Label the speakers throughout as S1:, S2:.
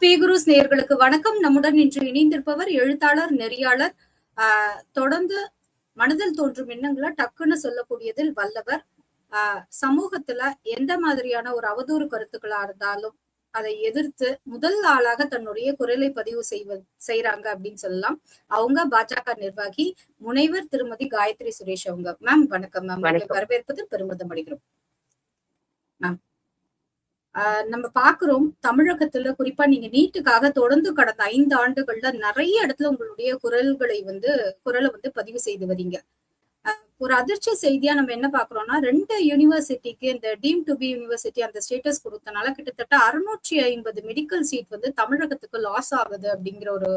S1: பேகுருஸ் நேயர்களுக்கு வணக்கம். நம்முடன் இன்று இணைந்திருப்பவர் எழுத்தாளர், நெறியாளர், தொடர்ந்து மனதில் தோன்றும் எண்ணங்களை டக்குன்னு சொல்லக்கூடியதில் வல்லவர். சமூகத்துல எந்த மாதிரியான ஒரு அவதூறு கருத்துக்களா இருந்தாலும் அதை எதிர்த்து முதல் ஆளாக தன்னுடைய குரலை பதிவு செய்யறாங்க அப்படின்னு சொல்லலாம். அவங்க பாஜக நிர்வாகி முனைவர் திருமதி காயத்ரி சுரேஷ் அவங்க. மேம் வணக்கம் மேம். வரவேற்பதில் பெருமிதம் அடைகிறோம் மேம். நம்ம பாக்குறோம் தமிழகத்துல குறிப்பா நீங்க நீட்டுக்காக தொடர்ந்து கடந்த 5 ஆண்டுகள்ல நிறைய இடத்துல உங்களுடைய குரலை பதிவு செய்து வரீங்க. ஒரு அதிர்ச்சி செய்தியா நம்ம என்ன பாக்குறோம்னா 2 யூனிவர்சிட்டிக்கு இந்த டீம் டு பி யூனிவர்சிட்டி அந்த ஸ்டேட்டஸ் கொடுத்தனால கிட்டத்தட்ட 650 மெடிக்கல் சீட் தமிழகத்துக்கு லாஸ் ஆகுது அப்படிங்கிற ஒரு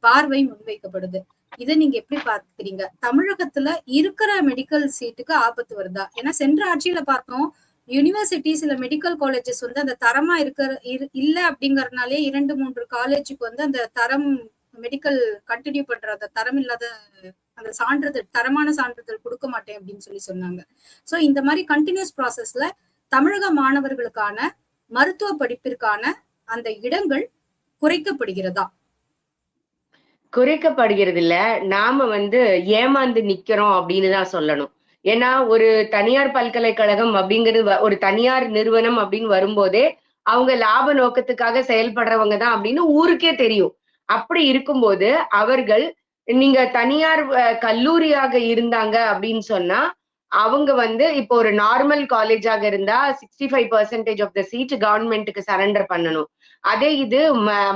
S1: பார்வை முன்வைக்கப்படுது. இதை நீங்க எப்படி பாக்குறீங்க? தமிழகத்துல இருக்கிற மெடிக்கல் சீட்டுக்கு ஆபத்து வருதா? ஏன்னா சென்ற ஆட்சியில பார்த்தோம் யூனிவர்சிட்டிஸ் இல்ல மெடிக்கல் காலேஜஸ் அந்த தரமா இல்ல அப்படிங்கறதுனாலே 2-3 காலேஜுக்கு அந்த தரம் மெடிக்கல் கண்டினியூ பண்ற அந்த தரம் இல்லாத அந்த சான்றிதழ், தரமான சான்றிதழ் கொடுக்க மாட்டேன் அப்படின்னு சொன்னாங்க. சோ இந்த மாதிரி கண்டினியூஸ் ப்ராசஸ்ல தமிழக மாணவர்களுக்கான மருத்துவ படிப்பிற்கான அந்த இடங்கள் குறைக்கப்படுகிறதா?
S2: குறைக்கப்படுகிறது இல்ல, நாம ஏமாந்து நிக்கிறோம் அப்படின்னு தான் சொல்லணும். ஏன்னா ஒரு தனியார் பல்கலைக்கழகம் அப்படிங்கிறது, ஒரு தனியார் நிறுவனம் அப்படின்னு வரும்போதே அவங்க லாப நோக்கத்துக்காக செயல்படுறவங்க தான் அப்படின்னு ஊருக்கே தெரியும். அப்படி இருக்கும்போது அவர்கள், நீங்க தனியார் கல்லூரியாக இருந்தாங்க அப்படின்னு சொன்னா அவங்க இப்போ ஒரு நார்மல் காலேஜாக இருந்தா 65% ஆஃப் த சீட் கவர்மெண்ட்டுக்கு சரண்டர் பண்ணணும். அதே இது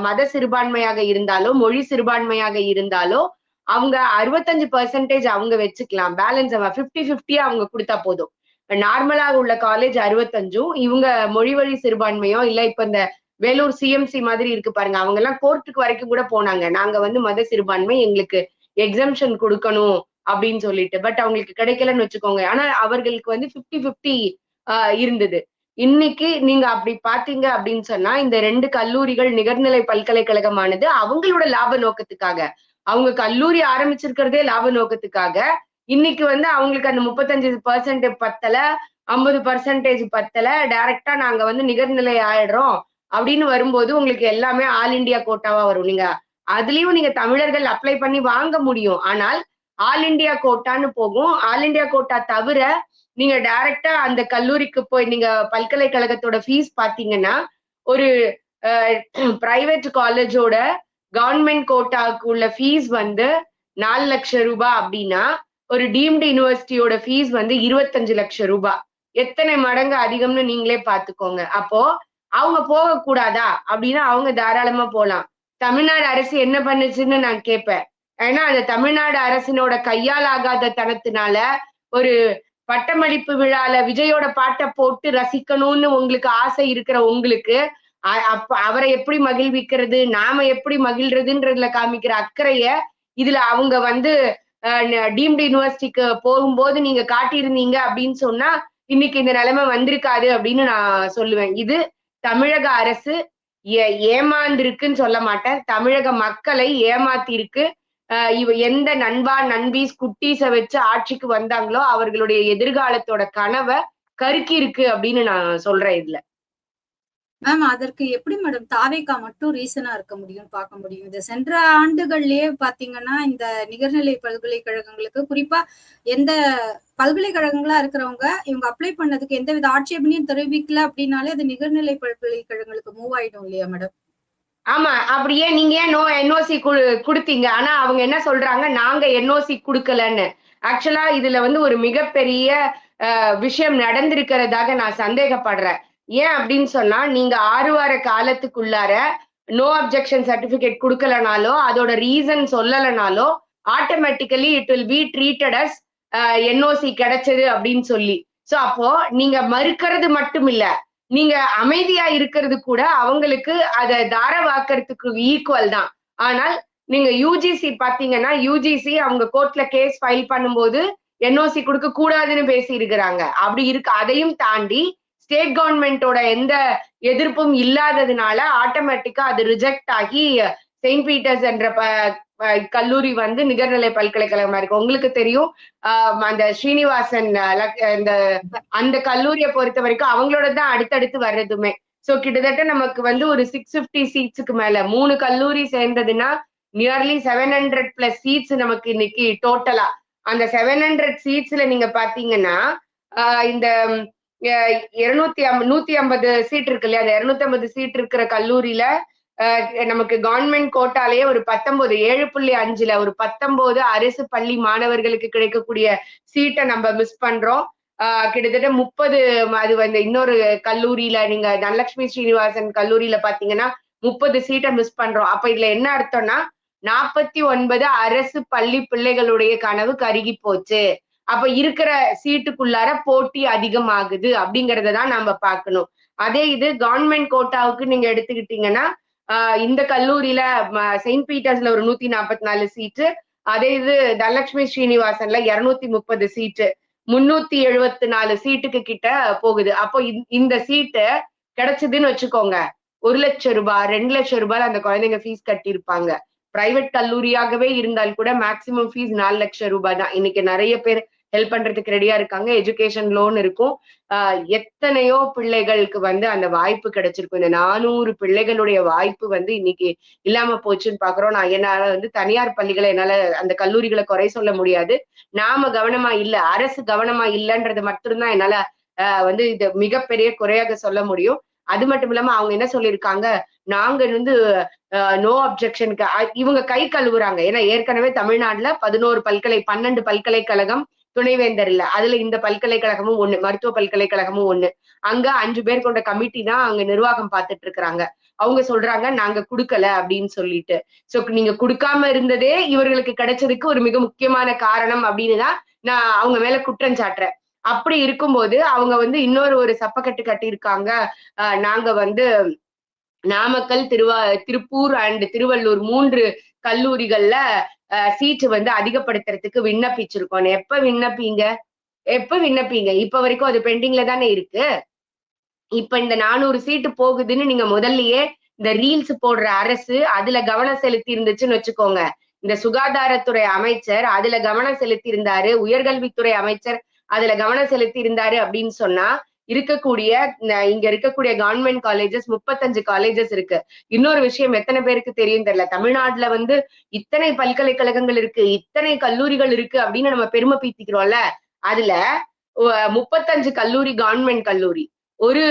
S2: மத சிறுபான்மையாக இருந்தாலோ மொழி சிறுபான்மையாக இருந்தாலோ அவங்க 65% அவங்க வச்சுக்கலாம். பேலன்ஸ் 50-50 அவங்க கொடுத்தா போதும். நார்மலாக உள்ள காலேஜ் 65, இவங்க மொழி வழி சிறுபான்மையோ இல்ல இப்ப இந்த வேலூர் சிஎம்சி மாதிரி இருக்கு பாருங்க, அவங்க எல்லாம் கோர்ட்டுக்கு வரைக்கும் கூட போனாங்க. நாங்க மத சிறுபான்மை, எங்களுக்கு எக்ஸம்ஷன் கொடுக்கணும் அப்படின்னு சொல்லிட்டு. பட் அவங்களுக்கு கிடைக்கலன்னு வச்சுக்கோங்க. ஆனா அவர்களுக்கு 50-50 இருந்தது. இன்னைக்கு நீங்க அப்படி பாத்தீங்க அப்படின்னு சொன்னா இந்த 2 கல்லூரிகள் நிகர்நிலை பல்கலைக்கழகமானது அவங்களோட லாப நோக்கத்துக்காக, அவங்க கல்லூரி ஆரம்பிச்சிருக்கிறதே லாப நோக்கத்துக்காக, இன்னைக்கு அவங்களுக்கு அந்த 35% பத்தல, 50% பத்தல, டைரக்டா நாங்க நிகர்நிலை ஆயிடுறோம் அப்படின்னு வரும்போது உங்களுக்கு எல்லாமே ஆல் இண்டியா கோட்டாவா வரும். நீங்க அதுலயும் நீங்க தமிழர்கள் அப்ளை பண்ணி வாங்க முடியும். ஆனால் ஆல் இண்டியா கோட்டான்னு போகும். ஆல் இண்டியா கோட்டா தவிர நீங்க டைரக்டா அந்த கல்லூரிக்கு போய் நீங்க பல்கலைக்கழகத்தோட ஃபீஸ் பாத்தீங்கன்னா, ஒரு பிரைவேட் காலேஜோட கவர்மெண்ட் கோட்டாவுக்கு உள்ள ஃபீஸ் 4 லட்சம் ரூபாய் அப்படின்னா, ஒரு டீம்டு யூனிவர்சிட்டியோட ஃபீஸ் 25 லட்சம் ரூபாய். எத்தனை மடங்கு அதிகம்னு நீங்களே பாத்துக்கோங்க. அப்போ அவங்க போக கூடாதா அப்படின்னா அவங்க தாராளமா போலாம். தமிழ்நாடு அரசு என்ன பண்ணுச்சுன்னு நான் கேட்பேன். ஏன்னா அந்த தமிழ்நாடு அரசினோட கையால் ஆகாத தனத்தினால ஒரு பட்டமளிப்பு விழால விஜயோட பாட்டை போட்டு ரசிக்கணும்னு உங்களுக்கு ஆசை இருக்கிற உங்களுக்கு, அப்ப அவரை எப்படி மகிழ்விக்கிறது, நாம எப்படி மகிழ்றதுன்றதுல காமிக்கிற அக்கறைய இதுல அவங்க டீம்டு யூனிவர்சிட்டிக்கு போகும்போது நீங்க காட்டியிருந்தீங்க அப்படின்னு சொன்னா இன்னைக்கு இந்த நிலைமை வந்திருக்காது அப்படின்னு நான் சொல்லுவேன். இது தமிழக அரசு ஏமாந்திருக்குன்னு சொல்ல மாட்டேன், தமிழக மக்களை ஏமாத்தி இருக்கு. எந்த நண்பா நண்பீஸ் குட்டீஸ வச்சு ஆட்சிக்கு வந்தாங்களோ அவர்களுடைய எதிர்காலத்தோட கனவை கருக்கி இருக்கு அப்படின்னு நான் சொல்றேன் இதுல.
S1: மேம் அதற்கு எப்படி மேடம் தாவேகா மட்டும் ரீசனா இருக்க முடியும் பார்க்க முடியும்? இது சென்ற ஆண்டுகள்லயே பாத்தீங்கன்னா இந்த நிகர்நிலை பல்கலைக்கழகங்களுக்கு, குறிப்பா எந்த பல்கலைக்கழகங்களா இருக்கிறவங்க இவங்க அப்ளை பண்ணதுக்கு எந்தவித ஆட்சேபனையும் தெரிவிக்கல அப்படின்னாலே அது நிகர்நிலை பல்கலைக்கழகங்களுக்கு மூவ் ஆயிடும் இல்லையா மேடம்?
S2: ஆமா, அப்படியே நீங்க ஏன் என்ஓசி கொடுத்தீங்க? ஆனா அவங்க என்ன சொல்றாங்க, நாங்க என்ஓசி கொடுக்கலன்னு. ஆக்சுவலா இதுல ஒரு மிகப்பெரிய விஷயம் நடந்திருக்கிறதாக நான் சந்தேகப்படுறேன். ஏன் அப்படின்னு சொன்னா, நீங்க 6 வார காலத்துக்குள்ளார நோ அப்ஜெக்ஷன் சர்டிபிகேட் கொடுக்கலனாலோ அதோட ரீசன் சொல்லலனாலோ automatically it will be treated as NOC கிடைச்சது அப்படின்னு சொல்லி. சோ அப்போ நீங்க மறுக்கிறது மட்டும் இல்ல, நீங்க அமைதியா இருக்கிறது கூட அவங்களுக்கு அதை தாரவாக்கிறதுக்கு ஈக்குவல் தான். ஆனால் நீங்க யூஜிசி பாத்தீங்கன்னா, யூஜிசி அவங்க கோர்ட்ல கேஸ் ஃபைல் பண்ணும்போது என்ஓசி கொடுக்க கூடாதுன்னு பேசி இருக்கிறாங்க. அப்படி இருக்கு. அதையும் தாண்டி ஸ்டேட் கவர்மெண்டோட எந்த எதிர்ப்பும் இல்லாததுனால ஆட்டோமேட்டிக்கா அது ரிஜெக்ட் ஆகி செயின்ட் பீட்டர்ஸ் என்ற கல்லூரி நிகர்நிலை பல்கலைக்கழகமா இருக்கு. உங்களுக்கு தெரியும், அந்த ஸ்ரீனிவாசன் அந்த கல்லூரியை பொறுத்த வரைக்கும் அவங்களோட தான் அடுத்தடுத்து வர்றதுமே. சோ கிட்டத்தட்ட நமக்கு வந்து ஒரு 650 சீட்ஸுக்கு மேல 3 கல்லூரி சேர்ந்ததுன்னா நியர்லி 700+ சீட்ஸ் நமக்கு இன்னைக்கு டோட்டலா. அந்த 700 சீட்ஸ்ல நீங்க பாத்தீங்கன்னா இந்த 150 சீட் இருக்கு இல்லையா, அந்த 250 சீட் இருக்கிற கல்லூரியில நமக்கு கவர்மெண்ட் கோட்டாலேயே ஒரு 19 7.5ல ஒரு 19 அரசு பள்ளி மாணவர்களுக்கு கிடைக்கக்கூடிய சீட்டை நம்ம மிஸ் பண்றோம். கிட்டத்தட்ட 30 அது வந்து இன்னொரு கல்லூரியில நீங்க தனலட்சுமி ஸ்ரீனிவாசன் கல்லூரியில பாத்தீங்கன்னா 30 சீட்டை மிஸ் பண்றோம். அப்ப இதுல என்ன அர்த்தம்னா 49 அரசு பள்ளி பிள்ளைகளுடைய கனவு கருகி போச்சு. அப்ப இருக்கிற சீட்டுக்குள்ளார போட்டி அதிகமாகுது அப்படிங்கறத தான் நாம பார்க்கணும். அதே இது கவர்மெண்ட் கோட்டாவுக்கு நீங்க எடுத்துக்கிட்டீங்கன்னா இந்த கல்லூரியில செயின்ட் பீட்டர்ஸ்ல ஒரு 144 சீட்டு, அதே இது தனலட்சுமி ஸ்ரீனிவாசன்ல 230 சீட்டு, 374 சீட்டுக்கு கிட்ட போகுது. அப்போ இந்த சீட்டு கிடைச்சதுன்னு வச்சுக்கோங்க, 1 லட்சம் ரூபாய் 2 லட்சம் ரூபாய் அந்த குழந்தைங்க ஃபீஸ் கட்டியிருப்பாங்க. பிரைவேட் கல்லூரியாகவே இருந்தால் கூட மேக்சிமம் ஃபீஸ் 4 லட்சம் ரூபாய் தான். இன்னைக்கு நிறைய பேர் ஹெல்ப் பண்றதுக்கு ரெடியா இருக்காங்க. எஜுகேஷன் லோன் இருக்கும். எத்தனையோ பிள்ளைகளுக்கு வந்து அந்த வாய்ப்பு கிடைச்சிருக்கும். இந்த 400 பிள்ளைகளுடைய வாய்ப்பு வந்து இன்னைக்கு இல்லாம போச்சுன்னு பாக்குறோம். நான் என்னால வந்து தனியார் பள்ளிகளை என்னால அந்த கல்லூரிகளை குறை சொல்ல முடியாது. நாம கவனமா இல்ல, அரசு கவனமா இல்லன்றது மட்டும்தான் என்னால வந்து இது மிகப்பெரிய குறையாக சொல்ல முடியும். அது மட்டும் இல்லாம அவங்க என்ன சொல்லியிருக்காங்க, நாங்க வந்து நோ அப்ஜெக்ஷனுக்கு இவங்க கை கழுவுறாங்க. ஏன்னா ஏற்கனவே தமிழ்நாட்டுல 12 பல்கலைக்கழகம் துணைவேந்தர் இல்ல. அதுல இந்த பல்கலைக்கழகமும் ஒண்ணு, மருத்துவ பல்கலைக்கழகமும் ஒண்ணு. அங்க 5 பேர் கொண்ட கமிட்டி தான் அங்க நிர்வாகம் பார்த்துட்டு இருக்கிறாங்க. அவங்க சொல்றாங்க நாங்க குடுக்கல அப்படின்னு சொல்லிட்டு. சோ நீங்க குடுக்காம இருந்ததே இவர்களுக்கு கிடைச்சதுக்கு ஒரு மிக முக்கியமான காரணம் அப்படின்னு தான் நான் அவங்க மேல குற்றம் சாட்டுறேன். அப்படி இருக்கும்போது அவங்க வந்து இன்னொரு ஒரு சப்பக்கட்டு கட்டியிருக்காங்க. நாங்க வந்து நாமக்கல், திருப்பூர் அண்ட் திருவள்ளூர் 3 கல்லூரிகள்ல சீட்டு வந்து அதிகப்படுத்துறதுக்கு விண்ணப்பிச்சிருக்கோம். எப்ப விண்ணப்பீங்க? இப்ப வரைக்கும் அது பெண்டிங்ல தானே இருக்கு. இப்ப இந்த 400 சீட்டு போகுதுன்னு நீங்க முதல்லயே இந்த ரீல்ஸ் போடுற அரசு அதுல கவனம் செலுத்தி இருந்துச்சுன்னு வச்சுக்கோங்க. இந்த சுகாதாரத்துறை அமைச்சர் அதுல கவனம் செலுத்தி இருந்தாரு, உயர்கல்வித்துறை அமைச்சர் அதுல கவனம் செலுத்தி இருந்தாரு அப்படின்னு சொன்னா இங்க இருக்கக்கூடிய கவர்மெண்ட் காலேஜஸ் 35 காலேஜஸ் இருக்கு. இன்னொரு விஷயம் எத்தனை பேருக்கு தெரியும் தெரியல. தமிழ்நாட்டுல வந்து இத்தனை பல்கலைக்கழகங்கள் இருக்கு, இத்தனை கல்லூரிகள் இருக்கு அப்படின்னு நம்ம பெருமை பீத்திக்கிறோம்ல. அதுல 35 கல்லூரி கவர்மெண்ட் கல்லூரி, ஒரு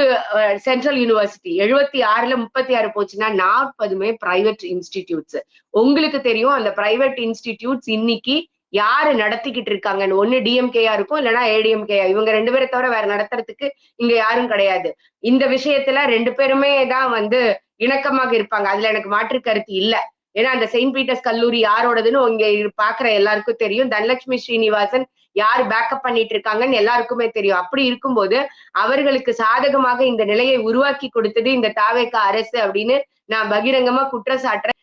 S2: சென்ட்ரல் யூனிவர்சிட்டி. 76ல 36 போச்சுன்னா 40மே பிரைவேட் இன்ஸ்டிடியூட்ஸ். உங்களுக்கு தெரியும் அந்த பிரைவேட் இன்ஸ்டிடியூட்ஸ் இன்னைக்கு யாரு நடத்திக்கிட்டு இருக்காங்கன்னு. ஒண்ணு டிஎம்கேயா இருக்கும், இல்லைன்னா ஏடிஎம்கேயா. இவங்க 2 பேரை தவிர வேற நடத்துறதுக்கு இங்க யாரும் கிடையாது. இந்த விஷயத்துல 2 பேருமே தான் வந்து இணக்கமாக இருப்பாங்க. அதுல எனக்கு மாற்று கருத்து இல்ல. ஏன்னா அந்த செயின்ட் பீட்டர்ஸ் கல்லூரி யாரோடதுன்னு இங்க பாக்குற எல்லாருக்கும் தெரியும். தனலட்சுமி ஸ்ரீனிவாசன் யார் பேக்கப் பண்ணிட்டு இருக்காங்கன்னு எல்லாருக்குமே தெரியும். அப்படி இருக்கும்போது அவர்களுக்கு சாதகமாக இந்த நிலையை உருவாக்கி கொடுத்தது இந்த தாவேக அரசு அப்படின்னு நான் பகிரங்கமா குற்றம் சாட்டுறேன்.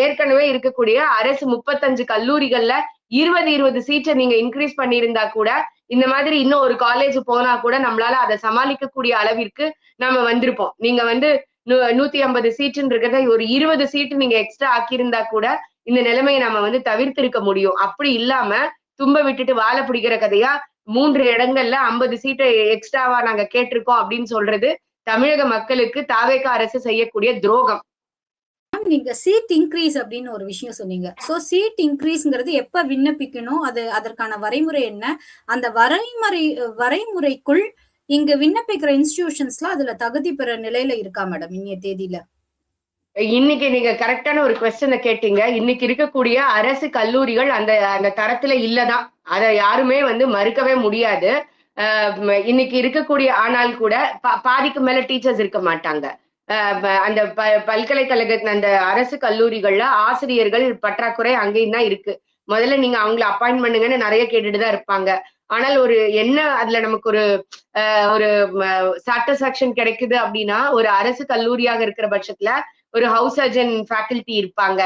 S2: ஏற்கனவே இருக்கக்கூடிய அரசு 35 கல்லூரிகள்ல 20 சீட்டை நீங்க இன்க்ரீஸ் பண்ணியிருந்தா கூட இந்த மாதிரி இன்னும் ஒரு காலேஜ் போனா கூட நம்மளால அதை சமாளிக்கக்கூடிய அளவிற்கு நாம வந்திருப்போம். நீங்க வந்து 150 சீட்டுன்னு இருக்கிறத ஒரு 20 சீட்டு நீங்க எக்ஸ்ட்ரா ஆக்கியிருந்தா கூட இந்த நிலைமையை நம்ம வந்து தவிர்த்திருக்க முடியும். அப்படி இல்லாம தும்ப விட்டுட்டு வாழை பிடிக்கிற கதையா 3 இடங்கள்ல 50 சீட்டை எக்ஸ்ட்ராவா நாங்க கேட்டிருக்கோம் அப்படின்னு சொல்றது தமிழக மக்களுக்கு தாவேக அரசு செய்யக்கூடிய துரோகம்.
S1: நீங்க சீட் இன்க்ரீஸ் அப்படின்னு ஒரு விஷயம் சொன்னீங்க. சோ சீட் இன்க்ரீஸ்ங்கிறது எப்ப விண்ணப்பிக்கணும், அதற்கான வரைமுறை என்ன, அந்த வரைமுறைக்குள் இங்க விண்ணப்பிக்கிற இன்ஸ்டிடியூஷன்ஸ்ல அதுல தகுதி பெற நிலையில இருக்கா மேடம் இன்னைய தேதியில?
S2: இன்னைக்கு நீங்க கரெக்டான ஒரு கொஸ்டினை கேட்டீங்க. இன்னைக்கு இருக்கக்கூடிய அரசு கல்லூரிகள் அந்த அந்த தரத்துல இல்லதான். அதை யாருமே வந்து மறுக்கவே முடியாது. இன்னைக்கு இருக்கக்கூடிய ஆனால் கூட பாதிக்கு மேல டீச்சர்ஸ் இருக்க மாட்டாங்க. அந்த பல்கலைக்கழக அந்த அரசு கல்லூரிகள்ல ஆசிரியர்கள் பற்றாக்குறை அங்கேயும் தான் இருக்கு. முதல்ல நீங்க அவங்கள அப்பாயின்ட் பண்ணுங்கன்னு நிறைய கேட்டுட்டு தான் இருப்பாங்க. ஆனால் ஒரு என்ன அதுல நமக்கு ஒரு சாட்டிஸ்பாக்சன் கிடைக்குது அப்படின்னா, ஒரு அரசு கல்லூரியாக இருக்கிற பட்சத்துல ஒரு ஹவுஸ் சர்ஜன் ஃபேக்கல்டி இருப்பாங்க,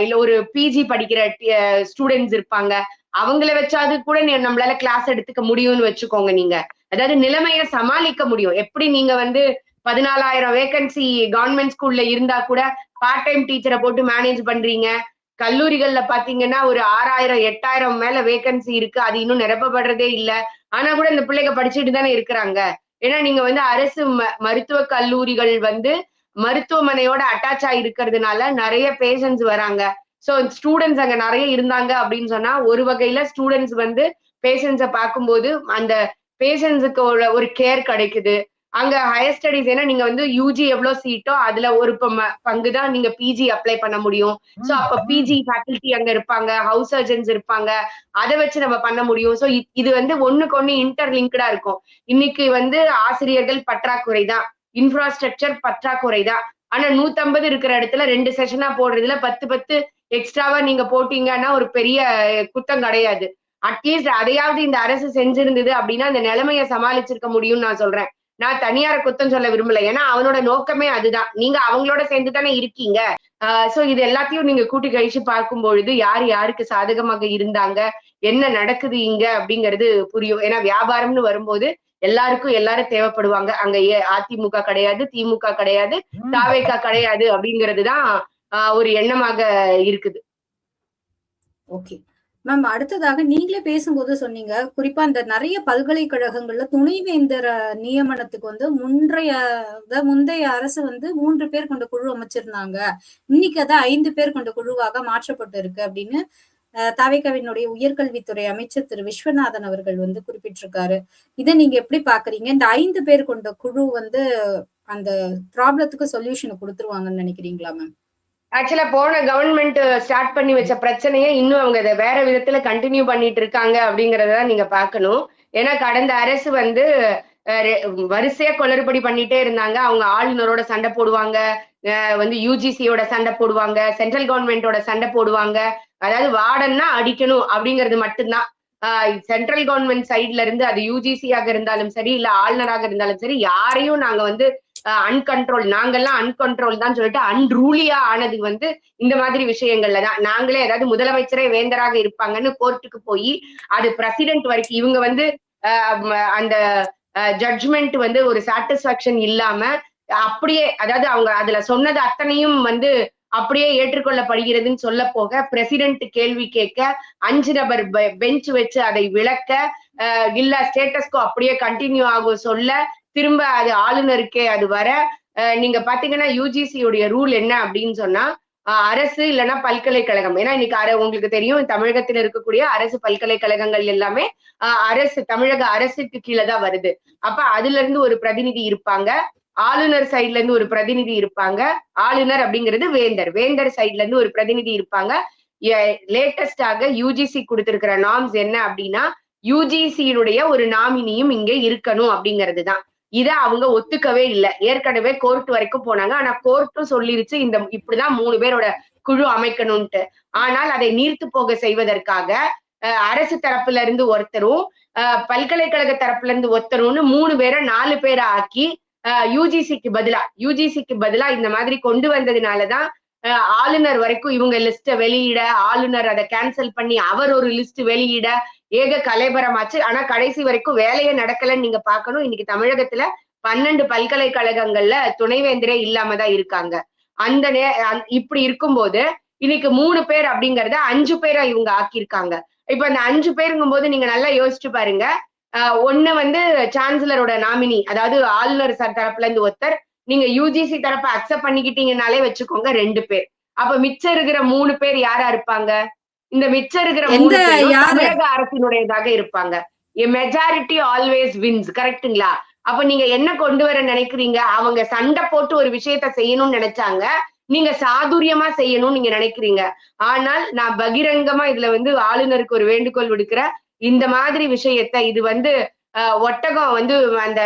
S2: இல்ல ஒரு பிஜி படிக்கிற ஸ்டூடெண்ட்ஸ் இருப்பாங்க. அவங்கள வச்சாது கூட நம்மளால கிளாஸ் எடுத்துக்க முடியும்னு வச்சுக்கோங்க. நீங்க அதாவது நிலைமையை சமாளிக்க முடியும். எப்படி நீங்க வந்து 14,000 வேகன்சி கவர்மெண்ட் ஸ்கூல்ல இருந்தா கூட பார்ட் டைம் டீச்சரை போட்டு மேனேஜ் பண்றீங்க. கல்லூரிகள்ல பாத்தீங்கன்னா ஒரு 6,000 8,000 மேல வேகன்சி இருக்கு. அது இன்னும் நிரப்பப்படுறதே இல்ல. ஆனா கூட இந்த பிள்ளைங்க படிச்சுட்டு தானே இருக்கிறாங்க. ஏன்னா நீங்க வந்து அரசு மருத்துவக் கல்லூரிகள் வந்து மருத்துவமனையோட அட்டாச் ஆகி இருக்கிறதுனால நிறைய பேஷண்ட்ஸ் வராங்க. சோ ஸ்டூடெண்ட்ஸ் அங்க நிறைய இருந்தாங்க அப்படின்னு சொன்னா ஒரு வகையில ஸ்டூடெண்ட்ஸ் வந்து பேஷண்ட்ஸை பார்க்கும்போது அந்த பேஷண்ட்ஸுக்கு ஒரு கேர் கிடைக்குது. அங்க ஹையர் ஸ்டடிஸ் ஏன்னா நீங்க வந்து யூஜி எவ்வளவு சீட்டோ அதுல ஒரு பங்கு தான் நீங்க பிஜி அப்ளை பண்ண முடியும். சோ அப்ப பிஜி ஃபேக்கல்டி அங்க இருப்பாங்க, ஹவுஸ் சர்ஜன்ஸ் இருப்பாங்க. அதை வச்சு நம்ம பண்ண முடியும். சோ இது வந்து ஒண்ணுக்கு ஒண்ணு இன்டர்லிங்க்டா இருக்கும். இன்னைக்கு வந்து ஆசிரியர்கள் பற்றாக்குறை தான், இன்ஃப்ராஸ்ட்ரக்சர் பற்றாக்குறை தான். ஆனா 150 இருக்கிற இடத்துல 2 செஷனா போடுறதுல 10 எக்ஸ்ட்ராவா நீங்க போட்டீங்கன்னா ஒரு பெரிய குத்தம் கிடையாது. அட்லீஸ்ட் அதையாவது இந்த அரசு செஞ்சிருந்தது அப்படின்னா அந்த நிலைமையை சமாளிச்சிருக்க முடியும்னு நான் சொல்றேன். நான் தனியார குத்தம் சொல்ல விரும்பல. ஏன்னா அவனோட நோக்கமே அதுதான். நீங்க அவங்களோட சேர்ந்து தானே இருக்கீங்க. சோ இது எல்லாத்தையும் நீங்க கூட்டி கழிச்சு பார்க்கும் பொழுது யார் யாருக்கு சாதகமாக இருந்தாங்க, என்ன நடக்குது இங்க அப்படிங்கிறது புரியும். ஏன்னா வியாபாரம்னு வரும்போது எல்லாருக்கும் எல்லாரும் தேவைப்படுவாங்க. அங்க அதிமுக கிடையாது, திமுக கிடையாது, தாவேகா கிடையாது அப்படிங்கிறதுதான் ஒரு எண்ணமாக இருக்குது.
S1: Okay ma'am. அடுத்ததாக நீங்களே பேசும்போது சொன்னீங்க, குறிப்பா இந்த நிறைய பல்கலைக்கழகங்கள்ல துணைவேந்தர் நியமனத்துக்கு வந்து முந்தைய அரசு வந்து 3 பேர் கொண்ட குழு அமைச்சிருந்தாங்க. இன்னைக்கு அதை 5 பேர் கொண்ட குழுவாக மாற்றப்பட்டு இருக்கு அப்படின்னு தாவேகாவினுடைய உயர்கல்வித்துறை அமைச்சர் திரு விஸ்வநாதன் அவர்கள் வந்து குறிப்பிட்டிருக்காரு. இதை நீங்க எப்படி பாக்குறீங்க? இந்த 5 பேர் கொண்ட குழு வந்து அந்த ப்ராப்ளத்துக்கு சொல்யூஷன் கொடுத்துருவாங்கன்னு நினைக்கிறீங்களா மேம்?
S2: ஆக்சுவலா போன கவர்மெண்ட் ஸ்டார்ட் பண்ணி வச்ச பிரச்சனையை இன்னும் அவங்க அதை வேற விதத்துல கண்டினியூ பண்ணிட்டு இருக்காங்க அப்படிங்கறத நீங்க பாக்கணும். ஏன்னா கடந்த அரசு வந்து வரிசையா குளறுபடி பண்ணிட்டே இருந்தாங்க. அவங்க ஆளுநரோட சண்டை போடுவாங்க, வந்து யூஜிசியோட சண்டை போடுவாங்க, சென்ட்ரல் கவர்மெண்டோட சண்டை போடுவாங்க. அதாவது வார்டன்னா அடிக்கணும் அப்படிங்கிறது மட்டும்தான். சென்ட்ரல் கவர்மெண்ட் சைட்ல இருந்து அது யூஜிசியாக இருந்தாலும் சரி, இல்ல ஆளுநராக இருந்தாலும் சரி, யாரையும் நாங்க வந்து அன்கண்ட்ரோல், நாங்கெல்லாம் அன்கண்ட்ரோல் தான் சொல்லிட்டு அன்ரூலியா ஆனது வந்து இந்த மாதிரி விஷயங்கள்ல தான். நாங்களே அதாவது முதலமைச்சரே வேந்தராக இருப்பாங்கன்னு கோர்ட்டுக்கு போய் அது பிரசிடென்ட் வரைக்கும் இவங்க வந்து அந்த ஜட்ஜ்மெண்ட் வந்து ஒரு சாட்டிஸ்பாக்சன் இல்லாம அப்படியே, அதாவது அவங்க அதுல சொன்னது அத்தனையும் வந்து அப்படியே ஏற்றுக்கொள்ளப்படுகிறதுன்னு சொல்ல போக பிரசிடென்ட் கேள்வி கேட்க 5 நபர் பெஞ்ச் வச்சு அதை விளக்க, இல்ல ஸ்டேட்டஸ்கோ அப்படியே கண்டினியூ ஆகும் சொல்ல, திரும்ப அது ஆளுநருக்கே அது வர, நீங்க பாத்தீங்கன்னா யூஜிசியுடைய ரூல் என்ன அப்படின்னு சொன்னா அரசு இல்லைன்னா பல்கலைக்கழகம். ஏன்னா இன்னைக்கு உங்களுக்கு தெரியும் தமிழகத்தில் இருக்கக்கூடிய அரசு பல்கலைக்கழகங்கள் எல்லாமே அரசு தமிழக அரசுக்கு கீழே தான் வருது. அப்ப அதுல இருந்து ஒரு பிரதிநிதி இருப்பாங்க, ஆளுநர் சைட்ல இருந்து ஒரு பிரதிநிதி இருப்பாங்க. ஆளுநர் அப்படிங்கிறது வேந்தர், வேந்தர் சைட்ல இருந்து ஒரு பிரதிநிதி இருப்பாங்க. லேட்டஸ்டாக யூஜிசி கொடுத்திருக்கிற நார்ம்ஸ் என்ன அப்படின்னா யூஜிசியுடைய ஒரு நாமினியும் இங்க இருக்கணும் அப்படிங்கிறது தான். இதை அவங்க ஒத்துக்கவே இல்லை. ஏற்கனவே கோர்ட் வரைக்கும் போனாங்க. ஆனா கோர்ட்டும் சொல்லிருச்சு இந்த இப்படிதான் 3 பேரோட குழு அமைக்கணும்ட்டு. ஆனால் அதை நீர்த்து போக செய்வதற்காக அரசு தரப்புல இருந்து ஒருத்தரும் பல்கலைக்கழக தரப்புல இருந்து ஒருத்தரும்னு 3 பேரை 4 பேரை ஆக்கி யூஜிசிக்கு பதிலா இந்த மாதிரி கொண்டு வந்ததுனாலதான் ஆளுநர் வரைக்கும் இவங்க லிஸ்ட வெளியிட, ஆளுநர் அதை கேன்சல் பண்ணி அவர் ஒரு லிஸ்ட் வெளியிட ஏக கலைபரமாச்சு. ஆனா கடைசி வரைக்கும் வேலையே நடக்கலன்னு நீங்க பாக்கணும். இன்னைக்கு தமிழகத்துல 12 பல்கலைக்கழகங்கள்ல துணைவேந்தரே இல்லாம தான் இருக்காங்க. அந்த இப்படி இருக்கும்போது இன்னைக்கு 3 பேர் அப்படிங்கறத 5 பேரா இவங்க ஆக்கியிருக்காங்க. இப்ப அந்த 5 பேருங்கும் போது நீங்க நல்லா யோசிச்சு பாருங்க. ஒண்ணு வந்து சான்சலரோட நாமினி, அதாவது ஆளுநர் தரப்புல இருந்து ஒருத்தர், நீங்க யூஜிசி தரப்பை அக்செப்ட் பண்ணிக்கிட்டீங்கனாலே வச்சுக்கோங்க 2 பேர். அப்ப மிச்சம் இருக்கிற 3 பேர் யாரா இருப்பாங்க? இந்த மிச்சம் இருக்கிற 3 பேரும் தமிழக அரசினுடையதாக இருப்பாங்க. மெஜாரிட்டி ஆல்வேஸ் வின்ஸ், கரெக்டுங்களா? அப்ப நீங்க என்ன கொண்டு வர நினைக்கிறீங்க? அவங்க சண்டை போட்டு ஒரு விஷயத்த செய்யணும்னு நினைச்சாங்க, நீங்க சாதுரியமா செய்யணும்னு நீங்க நினைக்கிறீங்க. ஆனால் நான் பகிரங்கமா இதுல வந்து ஆளுநருக்கு ஒரு வேண்டுகோள் விடுக்கிறேன். இந்த மாதிரி விஷயத்த இது வந்து ஒட்டகம் வந்து அந்த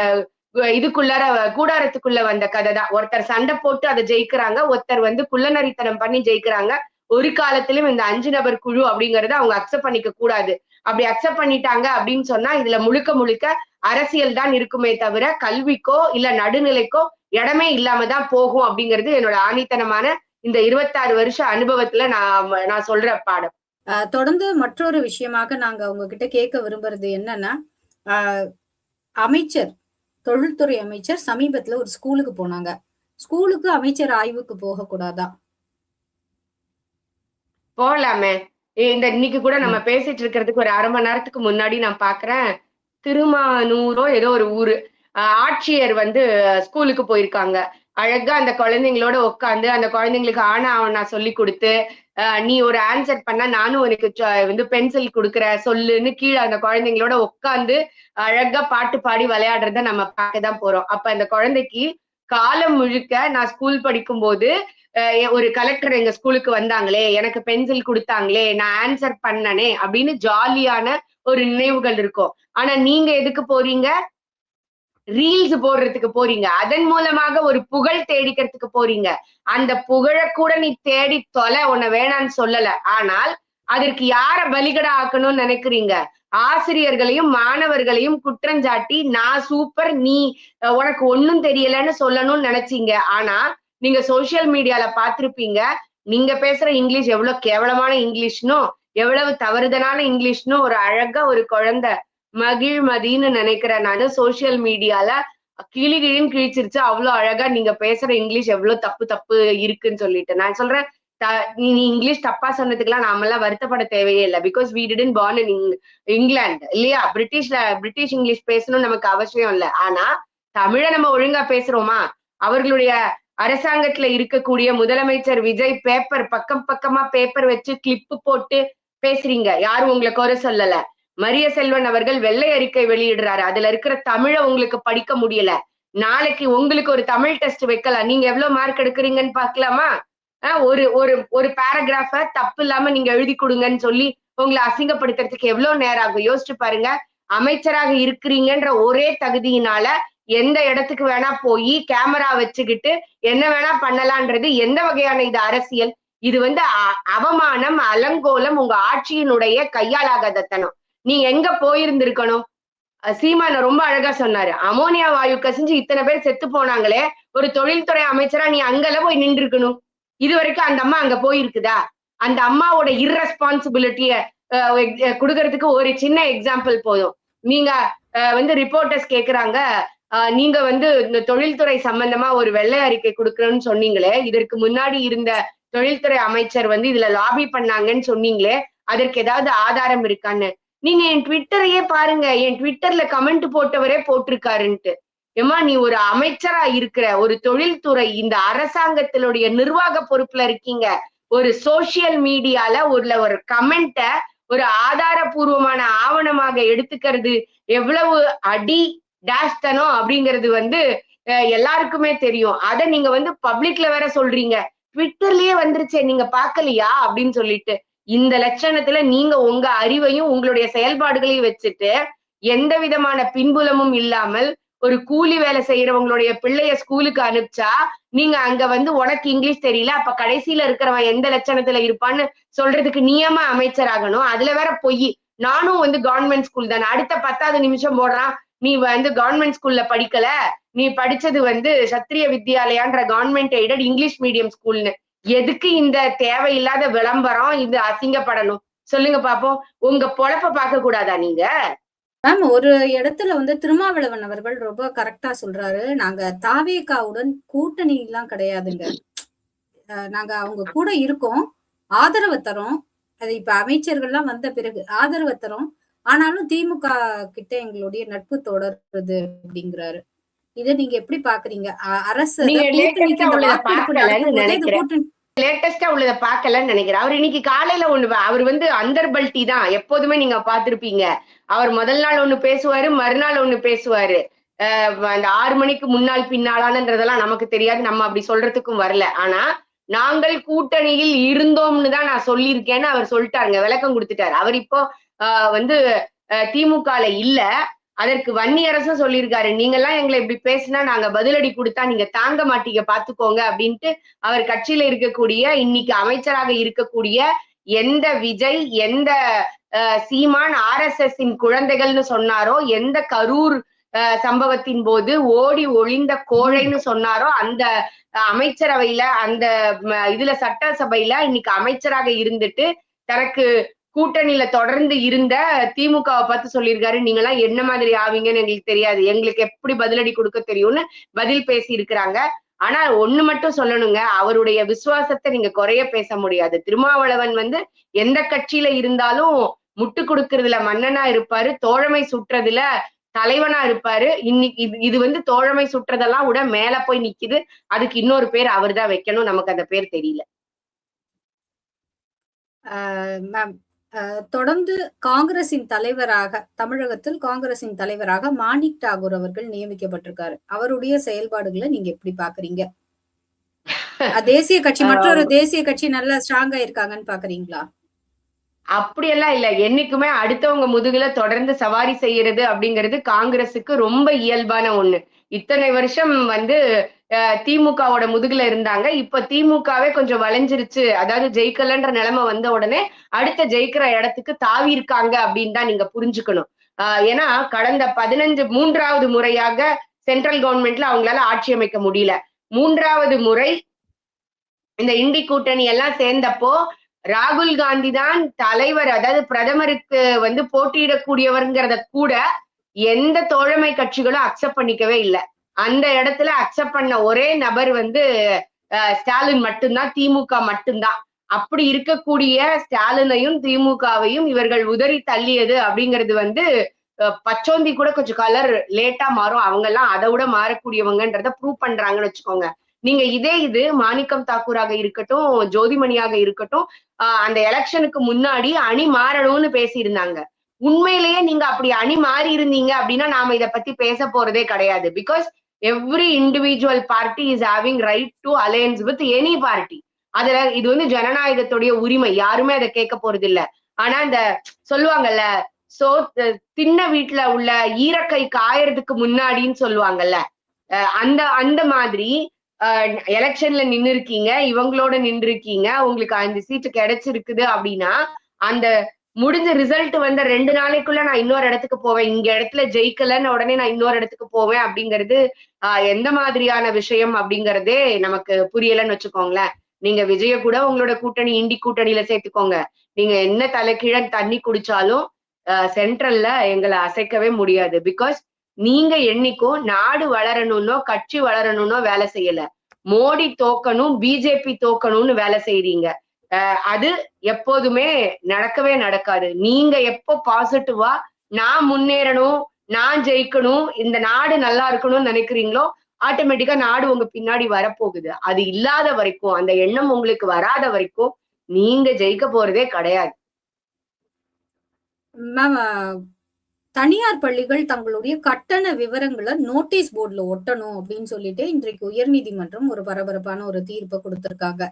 S2: இதுக்குள்ளார கூடாரத்துக்குள்ள வந்த கதை தான். ஒருத்தர் சண்டை போட்டு அதை ஜெயிக்கிறாங்க, ஒருத்தர் வந்து குள்ளநரித்தனம் பண்ணி ஜெயிக்கிறாங்க. ஒரு காலத்திலும் இந்த 5 நபர் குழு அப்படிங்கறத அவங்க அக்செப்ட் பண்ணிக்க கூடாது. அப்படி அக்செப்ட் பண்ணிட்டாங்க அப்படின்னு சொன்னா இதுல முழுக்க முழுக்க அரசியல் தான் இருக்குமே தவிர கல்விக்கோ இல்ல நடுநிலைக்கோ இடமே இல்லாம தான் போகும் அப்படிங்கிறது என்னோட ஆணித்தனமான இந்த 26 வருஷ அனுபவத்துல நான் சொல்ற பாடம்.
S1: தொடர்ந்து மற்றொரு விஷயமாக நாங்க உங்ககிட்ட கேட்க விரும்புறது என்னன்னா, அமைச்சர், தொழில்துறை அமைச்சர் சமீபத்துல ஒரு ஸ்கூலுக்கு போனாங்க. ஸ்கூலுக்கு அமைச்சர் ஆய்வுக்கு போக கூடாதா?
S2: போகலாமே. இன்னைக்கு கூட நம்ம பேசிட்டு இருக்கிறதுக்கு ஒரு 1/2 மணி நேரத்துக்கு முன்னாடி நான் பாக்குறேன், திருமானூரோ ஏதோ ஒரு ஊரு, ஆட்சியர் வந்து ஸ்கூலுக்கு போயிருக்காங்க. அழகா அந்த குழந்தைங்களோட உட்காந்து அந்த குழந்தைங்களுக்கு ஆனா ஆவனா சொல்லி கொடுத்து, நீ ஒரு ஆன்சர் பண்ணா நானும் உனக்கு வந்து பென்சில் குடுக்குறேன் சொல்லுன்னு கீழ அந்த குழந்தைங்களோட உட்காந்து அழகா பாட்டு பாடி விளையாடுறத நம்ம பார்க்க தான் போறோம். அப்ப அந்த குழந்தைக்கு காலம் முழுக்க நான் ஸ்கூல் படிக்கும்போது ஒரு கலெக்டர் எங்க ஸ்கூலுக்கு வந்தாங்களே, எனக்கு பென்சில் குடுத்தாங்களே, நான் ஆன்சர் பண்ணனே அப்படின்னு ஜாலியான ஒரு நினைவுகள் இருக்கும். ஆனா நீங்க எதுக்கு போறீங்க? ரீல்ஸ் போடுறதுக்கு போறீங்க. அதன் மூலமாக ஒரு புகழ் தேடிக்கிறதுக்கு போறீங்க. அந்த புகழ கூட நீ தேடி தொலை, உன்ன வேணான்னு சொல்லல. ஆனால் அதற்கு யார பலிகடா ஆக்கணும்னு நினைக்கிறீங்க? ஆசிரியர்களையும், மாணவர்களையும் குற்றஞ்சாட்டி, நான் சூப்பர், நீ உனக்கு ஒண்ணும் தெரியலன்னு சொல்லணும்னு நினைச்சீங்க. ஆனா, நீங்க சோசியல் மீடியால பார்த்திருப்பீங்க. நீங்க பேசுற இங்கிலீஷ் எவ்வளவு கேவலமான இங்கிலீஷ்னும், எவ்வளவு தவறுதலான இங்கிலீஷ்னும் ஒரு அழகா ஒரு குழந்தை மகிழ்மதின்னு நினைக்கிறேன் நானு. சோசியல் மீடியால கிளி கிழின்னு கிழிச்சிருச்சு. அவ்ளோ அழகா நீங்க பேசுற இங்கிலீஷ் எவ்ளோ தப்பு தப்பு இருக்குன்னு சொல்லிட்டு. நான் சொல்றேன், த நீ நீ இங்கிலீஷ் தப்பா சொன்னதுக்கெல்லாம் நாமெல்லாம் வருத்தப்பட தேவையே இல்ல. Because we didn't born in England இல்லையா? பிரிட்டிஷ் இங்கிலீஷ் பேசணும்னு நமக்கு அவசியம் இல்ல. ஆனா, தமிழ நம்ம ஒழுங்கா பேசுறோமா? அவர்களுடைய அரசாங்கத்துல இருக்கக்கூடிய முதலமைச்சர் விஜய் பேப்பர் பக்கம் பக்கமா பேப்பர் வச்சு கிளிப்பு போட்டு பேசுறீங்க. யாரும் உங்கள குறை சொல்லல. மரிய செல்வன் அவர்கள் வெள்ளை அறிக்கை வெளியிடுறாரு. அதுல இருக்கிற தமிழ உங்களுக்கு படிக்க முடியல. நாளைக்கு உங்களுக்கு ஒரு தமிழ் டெஸ்ட் வைக்கலாம். நீங்க எவ்வளவு மார்க் எடுக்கிறீங்கன்னு பாக்கலாமா? ஒரு ஒரு ஒரு பேராகிராஃப தப்பு இல்லாம நீங்க எழுதி கொடுங்கன்னு சொல்லி உங்களை அசிங்கப்படுத்துறதுக்கு எவ்வளவு நேரம் ஆகும்? யோசிச்சு பாருங்க. அமைச்சராக இருக்கிறீங்கன்ற ஒரே தகுதியினால எந்த இடத்துக்கு வேணா போய் கேமரா வச்சுக்கிட்டு என்ன வேணா பண்ணலான்றது எந்த வகையான இது அரசியல்? இது வந்து அவமானம், அலங்கோலம், உங்க ஆட்சியினுடைய கையாலாகாதத்தனம். நீ எங்க போயிருந்திருக்கணும்? சீமான் ரொம்ப அழகா சொன்னாரு. அமோனியா வாயு கசிஞ்சு இத்தனை பேர் செத்து போனாங்களே, ஒரு தொழில்துறை அமைச்சரா நீ அங்கல போய் நின்று இருக்கணும். இது வரைக்கும் அந்த அம்மா அங்க போயிருக்குதா? அந்த அம்மாவோட இர்ரெஸ்பான்சிபிலிட்டிய குடுக்கறதுக்கு ஒரு சின்ன எக்ஸாம்பிள் போதும். நீங்க வந்து ரிப்போர்ட்டர்ஸ் கேக்குறாங்க, நீங்க வந்து இந்த தொழில்துறை சம்பந்தமா ஒரு வெள்ளை அறிக்கை குடுக்கணும்னு சொன்னீங்களே, இதற்கு முன்னாடி இருந்த தொழில்துறை அமைச்சர் வந்து இதுல லாபி பண்ணாங்கன்னு சொன்னீங்களே, அதற்கு ஏதாவது ஆதாரம் இருக்கான்னு? நீங்க என் ட்விட்டரையே பாருங்க. என் ட்விட்டர்ல கமெண்ட் போட்டவரே போட்டிருக்காருன்ட்டு. ஏம்மா நீ ஒரு அமைச்சரா இருக்கிற, ஒரு தொழில்துறை இந்த அரசாங்கத்தினுடைய நிர்வாக பொறுப்புல இருக்கீங்க. ஒரு சோசியல் மீடியால ஒரு கமெண்ட்ட ஒரு ஆதாரபூர்வமான ஆவணமாக எடுத்துக்கிறது எவ்வளவு அடி டேஷ் தனம் அப்படிங்கிறது வந்து எல்லாருக்குமே தெரியும். அத நீங்க வந்து பப்ளிக்ல வேற சொல்றீங்க. ட்விட்டர்லயே வந்துருச்சே நீங்க பாக்கலையா அப்படின்னு சொல்லிட்டு. இந்த லட்சணத்துல நீங்க உங்க அறிவையும் உங்களுடைய செயல்பாடுகளையும் வச்சுட்டு எந்த விதமான பின்புலமும் இல்லாமல் ஒரு கூலி வேலை செய்யறவங்களுடைய பிள்ளைய ஸ்கூலுக்கு அனுப்பிச்சா நீங்க அங்க வந்து உனக்கு இங்கிலீஷ் தெரியல, அப்ப கடைசியில இருக்கிறவன் எந்த லட்சணத்துல இருப்பான்னு சொல்றதுக்கு நீயமா அமைச்சராகணும். அதுல வேற பொய். நானும் வந்து கவர்மெண்ட் ஸ்கூல் தானே. அடுத்த 10வது நிமிஷம் போடுறான், நீ வந்து கவர்மெண்ட் ஸ்கூல்ல படிக்கல, நீ படிச்சது வந்து சத்திரிய வித்யாலயான்ற கவர்மெண்ட் எய்டட் இங்கிலீஷ் மீடியம் ஸ்கூல்னு. எதுக்கு இந்த தேவையில்லாத விளம்பரம்? இது அசிங்கப்படணும்? சொல்லுங்க பாப்போம். உங்க பொழப்ப பார்க்க கூடாதா நீங்க?
S1: மேம், ஒரு இடத்துல வந்து திருமாவளவன் அவர்கள் ரொம்ப கரெக்டா சொல்றாரு. நாங்க தாவேகாவுடன் கூட்டணி எல்லாம் கிடையாதுங்க. நாங்க அவங்க கூட இருக்கோம், ஆதரவு தரோம். அது இப்ப அமைச்சர்கள்லாம் வந்த பிறகு ஆதரவு தரோம். ஆனாலும் திமுக கிட்ட எங்களுடைய நட்பு தொடருது அப்படிங்கிறாரு. இத நீங்க எப்படி பாக்குறீங்க? அரசு
S2: நீங்க
S1: கூட்டணிக்கு இந்த வாக்கெடுப்பு நடக்கும்போது இந்த கூட்டணி
S2: லேட்டஸ்டா உள்ளத பாக்கலன்னு நினைக்கிறேன். அவர் இன்னைக்கு காலையில அவர் வந்து அந்தர்பல்ட்டி தான். எப்போதுமே நீங்க பார்த்திருப்பீங்க. அவர் முதல் நாள் ஒண்ணு பேசுவாரு, மறுநாள் ஒண்ணு பேசுவாரு. அந்த 6 மணிக்கு முன்னாள் பின்னாலானன்றதெல்லாம் நமக்கு தெரியாது. நம்ம அப்படி சொல்றதுக்கும் வரல. ஆனா நாங்கள் கூட்டணியில் இருந்தோம்னு தான் நான் சொல்லியிருக்கேன்னு அவர் சொல்லிட்டாருங்க. விளக்கம் கொடுத்துட்டாரு. அவர் இப்போ வந்து திமுகல இல்ல. அதற்கு வன்னியரசும் சொல்லியிருக்காரு. நீங்கெல்லாம் எங்களை இப்படி பேசினா நாங்க பதிலடி கொடுத்தா நீங்க தாங்க மாட்டீங்க பாத்துக்கோங்க அப்படின்ட்டு அவர் கட்சியில இருக்கக்கூடிய இன்னைக்கு அமைச்சராக இருக்கக்கூடிய எந்த விஜய், எந்த சீமான் RSS குழந்தைகள்னு சொன்னாரோ, எந்த கரூர் சம்பவத்தின் போது ஓடி ஒளிந்த கோழைன்னு சொன்னாரோ, அந்த அமைச்சரவையில அந்த இதுல சட்டசபையில இன்னைக்கு அமைச்சராக இருந்துட்டு தனக்கு கூட்டணியில தொடர்ந்து இருந்த திமுகவை பார்த்து சொல்லியிருக்காரு, நீங்கெல்லாம் என்ன மாதிரி ஆவீங்கன்னு எங்களுக்கு தெரியாது, எங்களுக்கு எப்படி பதிலடி கொடுக்க தெரியும்னு பதில் பேசி இருக்கிறாங்க. ஆனா ஒண்ணு மட்டும் சொல்லணுங்க, அவருடைய விசுவாசத்தை நீங்க குறைய பேச முடியாது. திருமாவளவன் வந்து எந்த கட்சியில இருந்தாலும் முட்டு கொடுக்கறதுல மன்னனா இருப்பாரு, தோழமை சுற்றதுல தலைவனா இருப்பாரு. இன்னைக்கு இது வந்து தோழமை சுற்றதெல்லாம் விட மேல போய் நிக்குது. அதுக்கு இன்னொரு பேர் அவர் தான் வைக்கணும். நமக்கு அந்த பேர் தெரியல.
S1: மேம், தொடர்ந்து காங்கிரசின் தலைவராக தமிழகத்தில் காங்கிரசின் தலைவராக மாணிக் டாகூர் அவர்கள் நியமிக்கப்பட்டிருக்காரு. அவருடைய செயல்பாடுகளை நீங்க எப்படி பாக்குறீங்க? தேசிய கட்சி மற்றொரு தேசிய கட்சி நல்லா ஸ்ட்ராங்கா இருக்காங்கன்னு பாக்குறீங்களா?
S2: அப்படியெல்லாம் இல்ல. என்னைக்குமே அடுத்தவங்க முதுகுல தொடர்ந்து சவாரி செய்யறது அப்படிங்கிறது காங்கிரஸுக்கு ரொம்ப இயல்பான ஒண்ணு. இத்தனை வருஷம் வந்து திமுகவோட முதுகுல இருந்தாங்க. இப்ப திமுகவே கொஞ்சம் வளைஞ்சிருச்சு. அதாவது ஜெயிக்கலன்ற நிலைமை வந்த உடனே அடுத்த ஜெயிக்கிற இடத்துக்கு தாவி இருக்காங்க அப்படின்னு தான் நீங்க புரிஞ்சுக்கணும். ஏன்னா கடந்த 3வது முறையாக சென்ட்ரல் கவர்மெண்ட்ல அவங்களால ஆட்சி அமைக்க முடியல. 3வது முறை இந்த இண்டி கூட்டணி எல்லாம் சேர்ந்தப்போ ராகுல் காந்தி தான் தலைவர், அதாவது பிரதமருக்கு வந்து போட்டியிடக்கூடியவர்ங்கிறத கூட எந்த தோழமை கட்சிகளும் அக்செப்ட் பண்ணிக்கவே இல்லை. அந்த இடத்துல அக்செப்ட் பண்ண ஒரே நபர் வந்து ஸ்டாலின் மட்டும்தான், திமுக மட்டும்தான். அப்படி இருக்கக்கூடிய ஸ்டாலினையும் திமுகவையும் இவர்கள் உதறி தள்ளியது அப்படிங்கிறது வந்து பச்சோந்தி கூட கொஞ்சம் கலர் லேட்டா மாறும். அவங்க எல்லாம் அதை விட மாறக்கூடியவங்கன்றத ப்ரூவ் பண்றாங்கன்னு வச்சுக்கோங்க. நீங்க இது மாணிக்கம் தாக்கூராக இருக்கட்டும், ஜோதிமணியாக இருக்கட்டும், அந்த எலெக்ஷனுக்கு முன்னாடி அணி மாறணும்னு பேசியிருந்தாங்க. உண்மையிலேயே நீங்க அப்படி அணி மாறி இருந்தீங்க அப்படின்னா நாம இதை பத்தி பேச போறதே கிடையாது. Because every individual party is having right to alliance with any party. அதுல இது வந்து ஜனநாயகத்துடைய உரிமை, யாருமே அதை கேட்க போறது இல்ல. ஆனா இந்த சொல்லுவாங்கல்ல, சோ தின்ன வீட்டுல உள்ள ஈரக்கை காயறதுக்கு முன்னாடின்னு சொல்லுவாங்கல்ல, அந்த அந்த மாதிரி எலெக்ஷன்ல நின்னு இருக்கீங்க, இவங்களோட நின்று இருக்கீங்க, உங்களுக்கு 5 சீட்டு கிடைச்சிருக்குது அப்படின்னா அந்த முடிஞ்ச ரிசல்ட் வந்த 2 நாளைக்குள்ள நான் இன்னொரு இடத்துக்கு போவேன், இங்க இடத்துல ஜெயிக்கலன்னு உடனே நான் இன்னொரு இடத்துக்கு போவேன் அப்படிங்கிறது எந்த மாதிரியான விஷயம் அப்படிங்கறதே நமக்கு புரியலன்னு வச்சுக்கோங்களேன். நீங்க விஜய கூட உங்களோட கூட்டணி இண்டி கூட்டணியில சேர்த்துக்கோங்க. நீங்க என்ன தலைகீழ தண்ணி குடிச்சாலும் சென்ட்ரல்ல எங்களை அசைக்கவே முடியாது. பிகாஸ் நீங்க என்னைக்கும் நாடு வளரணும்னோ கட்சி வளரணும்னோ வேலை செய்யல. மோடி தோக்கணும், பிஜேபி தோக்கணும்னு வேலை செய்றீங்க. அது எப்போதுமே நடக்கவே நடக்காது. நீங்க எப்போ பாசிட்டிவா நான் முன்னேறணும், நான் ஜெயிக்கணும், இந்த நாடு நல்லா இருக்கணும்னு நினைக்கிறீங்களோ ஆட்டோமேட்டிக்கா நாடு உங்க பின்னாடி வரப்போகுது. அது இல்லாத வரைக்கும், அந்த எண்ணம் உங்களுக்கு வராத வரைக்கும் நீங்க ஜெயிக்க போறதே கிடையாது.
S1: மேம், தனியார் பள்ளிகள் தங்களுடைய கட்டண விவரங்களை நோட்டீஸ் போர்டுல ஒட்டணும் அப்படின்னு சொல்லிட்டு இன்றைக்கு உயர்நீதிமன்றம் ஒரு பரபரப்பான ஒரு தீர்ப்பை கொடுத்திருக்காங்க.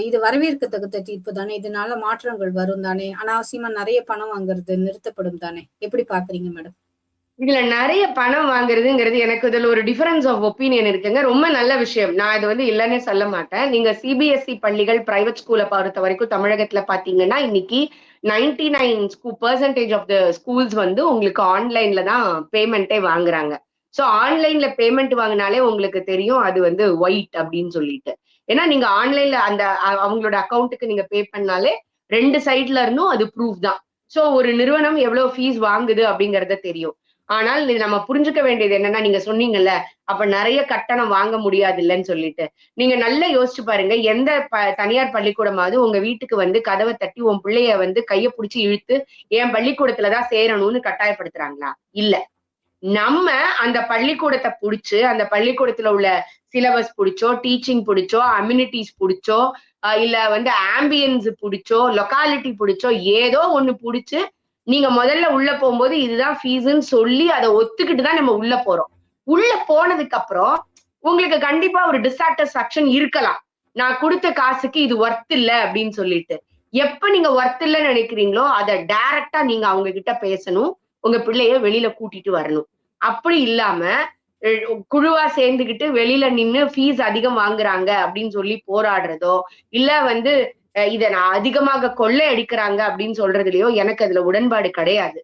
S1: இது வரவேற்கத்தகுந்த தீர்ப்பு தானே? இதனால மாற்றங்கள் வரும் தானே? அனாவசியமா நிறைய பணம் வாங்குறது நிறுத்தப்படும் தானே? எப்படி பாக்குறீங்க மேடம்?
S2: இதுல நிறைய பணம் வாங்குறதுங்கிறது எனக்கு இதுல ஒரு டிஃபரன்ஸ் ஆஃப் ஒப்பீனியன் இருக்குங்க. ரொம்ப நல்ல விஷயம். நான் இது வந்து இல்லைன்னே சொல்ல மாட்டேன். நீங்க சிபிஎஸ்இ பள்ளிகள், பிரைவேட் ஸ்கூலை பொறுத்த வரைக்கும் தமிழகத்துல பாத்தீங்கன்னா இன்னைக்கு 99% ஆஃப் த ஸ்கூல்ஸ் வந்து உங்களுக்கு ஆன்லைன்ல தான் பேமெண்ட்டே வாங்குறாங்க. ஸோ ஆன்லைன்ல பேமெண்ட் வாங்கினாலே உங்களுக்கு தெரியும் அது வந்து ஒயிட் அப்படின்னு சொல்லிட்டு. ஏன்னா நீங்க ஆன்லைன்ல அந்த அவங்களோட அக்கௌண்ட்டுக்கு நீங்க பே பண்ணாலே 2 சைட்ல இருந்தும் அது ப்ரூஃப் தான். ஸோ ஒரு நிறுவனம் எவ்வளவு ஃபீஸ் வாங்குது அப்படிங்கறத தெரியும். ஆனால் நம்ம புரிஞ்சுக்க வேண்டியது என்னன்னா, நீங்க சொன்னீங்கல்ல, அப்ப நிறைய கட்டணம் வாங்க முடியாது இல்லைன்னு சொல்லிட்டு. நீங்க நல்லா யோசிச்சு பாருங்க, எந்த தனியார் பள்ளிக்கூடமாவது உங்க வீட்டுக்கு வந்து கதவை தட்டி உன் பிள்ளைய வந்து கைய புடிச்சு இழுத்து என் பள்ளிக்கூடத்துலதான் சேரணும்னு கட்டாயப்படுத்துறாங்களா? இல்ல. நம்ம அந்த பள்ளிக்கூடத்தை புடிச்சு, அந்த பள்ளிக்கூடத்துல உள்ள சிலபஸ் புடிச்சோ, டீச்சிங் புடிச்சோ, அம்யூனிட்டிஸ் புடிச்சோ, இல்ல வந்து ஆம்பியன்ஸ் புடிச்சோ, லொக்காலிட்டி புடிச்சோ, ஏதோ ஒண்ணு புடிச்சு நீங்க முதல்ல உள்ள போகும்போது இதுதான் ஃபீஸ்ன்னு சொல்லி அதை ஒத்துக்கிட்டு தான் நம்ம உள்ள போறோம். உள்ள போனதுக்கு அப்புறம் உங்களுக்கு கண்டிப்பா ஒரு டிசாட்டிஸ்பாக்சன் இருக்கலாம். நான் கொடுத்த காசுக்கு இது ஒர்த் இல்ல அப்படின்னு சொல்லிட்டு. எப்ப நீங்க ஒர்த் இல்லைன்னு நினைக்கிறீங்களோ அதை டைரக்டா நீங்க அவங்க கிட்ட பேசணும். உங்க பிள்ளைய வெளியில கூட்டிட்டு வரணும். அப்படி இல்லாம குழுவா சேர்ந்துகிட்டு வெளியில நின்னு ஃபீஸ் அதிகம் வாங்குறாங்க அப்படின்னு சொல்லி போராடுறதோ, இல்ல வந்து இதை நான் அதிகமாக கொள்ளை அடிக்கிறாங்க அப்படின்னு சொல்றதுலயோ எனக்கு அதுல உடன்பாடு கிடையாது.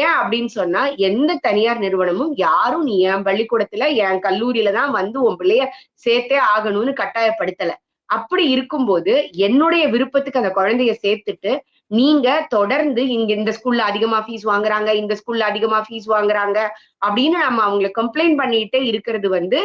S2: ஏன் அப்படின்னு சொன்னா, எந்த தனியார் நிறுவனமும் யாரும் நீ என் பள்ளிக்கூடத்துல என் கல்லூரியில தான் வந்து உன் பிள்ளைய சேர்த்தே ஆகணும்னு கட்டாயப்படுத்தல. அப்படி இருக்கும்போது என்னுடைய விருப்பத்துக்கு அந்த குழந்தைய சேர்த்துட்டு நீங்க தொடர்ந்து இங்க இந்த ஸ்கூல்ல அதிகமா ஃபீஸ் வாங்குறாங்க, இந்த ஸ்கூல்ல அதிகமா ஃபீஸ் வாங்குறாங்க அப்படின்னு நம்ம அவங்களை கம்ப்ளைண்ட் பண்ணிட்டே இருக்கிறது வந்து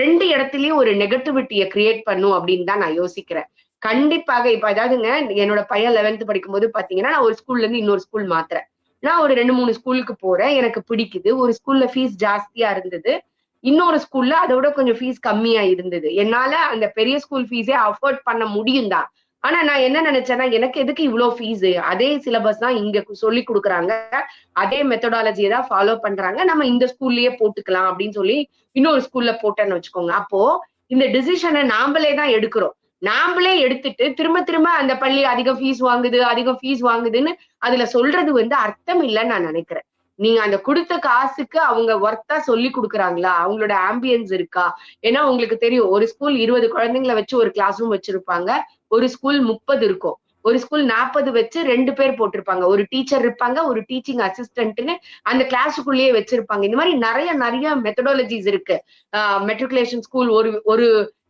S2: 2 இடத்துலயும் ஒரு நெகட்டிவிட்டியை கிரியேட் பண்ணும் அப்படின்னு தான் நான் யோசிக்கிறேன். கண்டிப்பாக இப்ப அதாவதுங்க, என்னோட பையன் 11th படிக்கும் போது பாத்தீங்கன்னா நான் ஒரு ஸ்கூல்ல இருந்து இன்னொரு ஸ்கூல் மாத்துறேன். நான் ஒரு 2, 3 ஸ்கூலுக்கு போறேன். எனக்கு பிடிக்குது. ஒரு ஸ்கூல்ல ஃபீஸ் ஜாஸ்தியா இருந்தது. இன்னொரு ஸ்கூல்ல அத விட கொஞ்சம் ஃபீஸ் கம்மியா இருந்தது. என்னால அந்த பெரிய ஸ்கூல் ஃபீஸே அஃபோர்ட் பண்ண முடியும் தான். ஆனா நான் என்ன நினைச்சேன்னா, எனக்கு எதுக்கு இவ்ளோ ஃபீஸு? அதே சிலபஸ் தான் இங்க சொல்லிக் குடுக்குறாங்க. அதே மெத்தடாலஜிய தான் ஃபாலோ பண்றாங்க. நம்ம இந்த ஸ்கூல்லயே போட்டுக்கலாம் அப்படின்னு சொல்லி இன்னொரு ஸ்கூல்ல போட்டேன்னு வச்சுக்கோங்க. அப்போ இந்த டிசிஷன நாமளே தான் எடுக்கிறோம். நாமளே எடுத்துட்டு திரும்ப திரும்ப அந்த பள்ளி அதிகம் ஃபீஸ் வாங்குது, அதிகம் ஃபீஸ் வாங்குதுன்னு அதுல சொல்றது வந்து அர்த்தம் இல்லன்னு நான் நினைக்கிறேன். நீங்க அந்த குடுத்த காசுக்கு அவங்க ஒர்த்தா சொல்லிக் குடுக்குறாங்களா? அவங்களோட ஆம்பியன்ஸ் இருக்கா? ஏன்னா உங்களுக்கு தெரியும் ஒரு ஸ்கூல் 20 குழந்தைங்கள வச்சு ஒரு கிளாஸ் ரூம் வச்சிருப்பாங்க. ஒரு ஸ்கூல் 30 இருக்கும். ஒரு ஸ்கூல் 40 வச்சு 2 பேர் போட்டிருப்பாங்க. ஒரு டீச்சர் இருப்பாங்க, ஒரு டீச்சிங் அசிஸ்டன்ட்ன்னு அந்த கிளாஸுக்குள்ளேயே வச்சிருப்பாங்க. இந்த மாரி நெறைய மெத்தடாலஜிஸ் இருக்கு. மெட்ரிகுலேஷன் ஸ்கூல் ஒரு ஒரு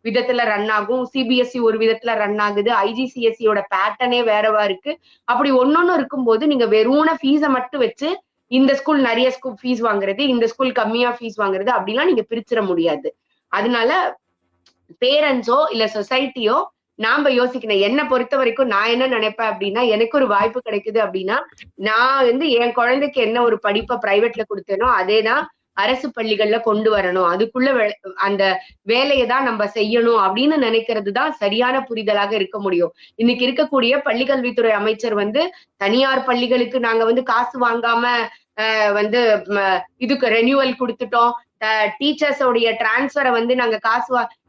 S2: விதத்துல ரன் ஆகும். சிபிஎஸ்இ ஒரு விதத்துல ரன் ஆகுது. ஐஜிசிஎஸ்இயோட பேட்டர்னே வேறவா இருக்கு. அப்படி ஒண்ணொண்ணு இருக்கும்போது நீங்க வெறுமன ஃபீஸ மட்டும் வச்சு இந்த ஸ்கூல் நெறைய ஃபீஸ் வாங்குறது, இந்த ஸ்கூல் கம்மியா ஃபீஸ் வாங்குறது அப்படிலாம் நீங்க பிரிச்சிட முடியாது. அதனால பேரண்ட்ஸோ இல்ல சொசைட்டியோ நாம யோசிக்கணும். என்ன பொறுத்த வரைக்கும் நான் என்ன நினைப்பேன் அப்படின்னா, எனக்கு ஒரு வாய்ப்பு கிடைக்குது அப்படின்னா, நான் வந்து என் குழந்தைக்கு என்ன ஒரு படிப்ப பிரைவேட்ல குடுத்தேனோ, அதேதான் அரசு பள்ளிகள்ல கொண்டு வரணும். அதுக்குள்ள அந்த வேலைய தான் நம்ம செய்யணும் அப்படின்னு நினைக்கிறது தான் சரியான புரிதலாக இருக்க முடியும். இன்னைக்கு இருக்கக்கூடிய பள்ளிக்கல்வித்துறை அமைச்சர் வந்து தனியார் பள்ளிகளுக்கு நாங்க வந்து காசு வாங்காம வந்து இதுக்கு ரெனியூவல் குடுத்துட்டோம். டீச்சர்ஸ் உடைய டிரான்ஸ்பரை வந்து நாங்க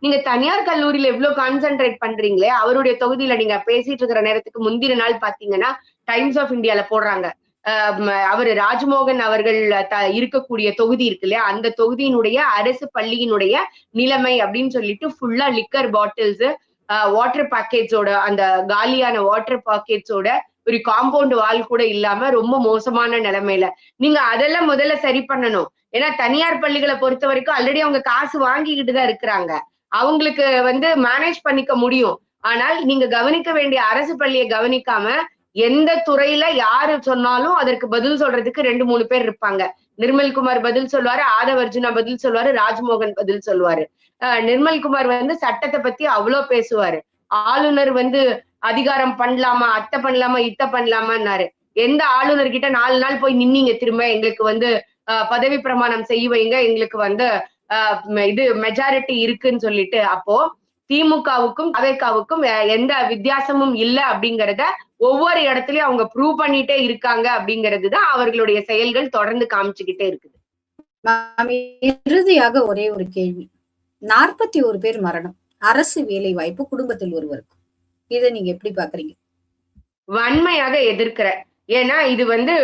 S2: நீங்க தனியார் கல்லூரியில எவ்வளவு கான்சென்ட்ரேட் பண்றீங்களே, அவருடைய தொகுதியில நீங்க பேசிட்டு இருக்கிற நேரத்துக்கு முந்தின நாள் பாத்தீங்கன்னா டைம்ஸ் ஆஃப் இந்தியால போடுறாங்க. அவரு ராஜ்மோகன் அவர்கள் இருக்கக்கூடிய தொகுதி இருக்கு இல்லையா, அந்த தொகுதியினுடைய அரசு பள்ளியினுடைய நிலைமை அப்படின்னு சொல்லிட்டு ஃபுல்லா லிக்கர் பாட்டில்ஸ், வாட்டர் பாக்கெட்ஸோட அந்த காலியான வாட்டர் பாக்கெட்ஸோட ஒரு காம்பவுண்ட் வால் கூட இல்லாம ரொம்ப மோசமான நிலைமையில. நீங்க அதெல்லாம் முதல்ல சரி பண்ணணும். ஏன்னா தனியார் பள்ளிகளை பொறுத்த வரைக்கும் ஆல்ரெடி அவங்க காசு வாங்கிக்கிட்டு தான் இருக்கிறாங்க. அவங்களுக்கு வந்து மேனேஜ் பண்ணிக்க முடியும். ஆனால் நீங்க கவனிக்க வேண்டிய அரசு பள்ளியை கவனிக்காம எந்த துறையில யாரு சொன்னாலும் அதற்கு பதில் சொல்றதுக்கு 2, 3 பேர் இருப்பாங்க. நிர்மல்குமார் பதில் சொல்லுவாரு, ஆதவர்ஜுனா பதில் சொல்லுவாரு, ராஜ்மோகன் பதில் சொல்லுவாரு. நிர்மல்குமார் வந்து சட்டத்தை பத்தி அவ்வளோ பேசுவாரு. ஆளுநர் வந்து அதிகாரம் பண்ணலாமா, அத்தை பண்ணலாமா, இத்த பண்ணலாமான்னாரு. எந்த ஆளுநர் கிட்ட 4 நாள் போய் நின்னீங்க திரும்ப எங்களுக்கு வந்து பதவி பிரமாணம் செய்ய வைங்க, எங்களுக்கு வந்து இது மெஜாரிட்டி இருக்குன்னு சொல்லிட்டு. அப்போ திமுகவுக்கும் அவேகாவுக்கும் எந்த வித்தியாசமும் இல்லை அப்படிங்கிறத ஒவ்வொரு இடத்துலயும் அவங்க ப்ரூவ் பண்ணிட்டே இருக்காங்க அப்படிங்கிறது தான் அவர்களுடைய செயல்கள் தொடர்ந்து காமிச்சுக்கிட்டே இருக்குது.
S1: இறுதியாக ஒரே ஒரு கேள்வி. 41 பேர் மரணம், அரசு வேலை வாய்ப்பு குடும்பத்தில் ஒருவருக்கு, இதை நீங்க எப்படி பாக்குறீங்க?
S2: வன்மையாக எதிர்க்கிறேன். ஏன்னா இது வந்து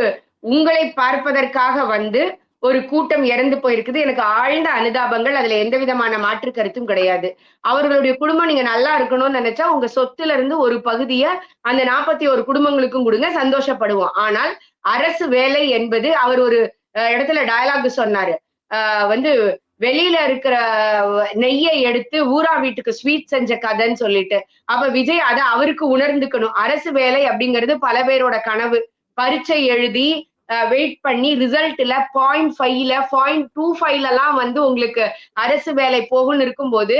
S2: உங்களை பார்ப்பதற்காக வந்து ஒரு கூட்டம் இறந்து போயிருக்குது. எனக்கு ஆழ்ந்த அனுதாபங்கள். அதுல எந்த விதமான மாற்று கருத்தும் கிடையாது. அவர்களுடைய குடும்பம் நீங்க நல்லா இருக்கணும்னு நினைச்சா உங்க சொத்துல இருந்து ஒரு பகுதிய அந்த 41 குடும்பங்களுக்கும் கொடுங்க, சந்தோஷப்படுவோம். ஆனால் அரசு வேலை என்பது அவர் ஒரு இடத்துல டயலாக் சொன்னாரு. வந்து வெளியில இருக்கிற நெய்யை எடுத்து ஊரா வீட்டுக்கு ஸ்வீட் செஞ்ச கதைன்னு சொல்லிட்டு. அப்ப விஜய் அதை அவருக்கு உணர்ந்துக்கணும். அரசு வேலை அப்படிங்கிறது பல பேரோட கனவு. பரீட்சை எழுதி வெயிட் பண்ணி ரிசல்ட்ல 0.5ல 0.25ல எல்லாம் வந்து உங்களுக்கு அரசு வேலை போகும்னு இருக்கும்போது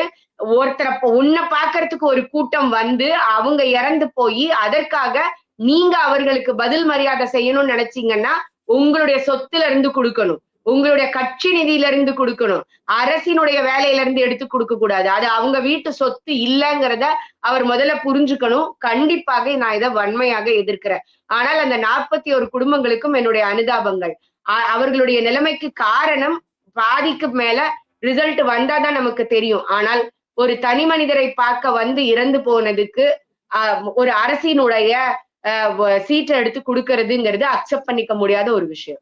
S2: ஒருத்தரை உன்னை பாக்குறதுக்கு ஒரு கூட்டம் வந்து அவங்க இறந்து போய் அதற்காக நீங்க அவர்களுக்கு பதில் மரியாதை செய்யணும்னு நினைச்சீங்கன்னா உங்களுடைய சொத்துல இருந்து கொடுக்கணும், உங்களுடைய கட்சி நிதியில இருந்து கொடுக்கணும். அரசினுடைய வேலையில இருந்து எடுத்து கொடுக்க கூடாது. அது அவங்க வீட்டு சொத்து இல்லைங்கிறத அவர் முதல்ல புரிஞ்சுக்கணும். கண்டிப்பாக நான் இதை வன்மையாக எதிர்க்கிறேன். ஆனால் அந்த 41 குடும்பங்களுக்கும் என்னுடைய அனுதாபங்கள். அவர்களுடைய நிலைமைக்கு காரணம் பாதிக்கு மேல ரிசல்ட் வந்தாதான் நமக்கு தெரியும். ஆனால் ஒரு தனி மனிதரை பார்க்க வந்து இறந்து போனதுக்கு ஒரு அரசினுடைய சீட்டை எடுத்து கொடுக்கறதுங்கிறது அக்செப்ட் பண்ணிக்க முடியாத ஒரு விஷயம்.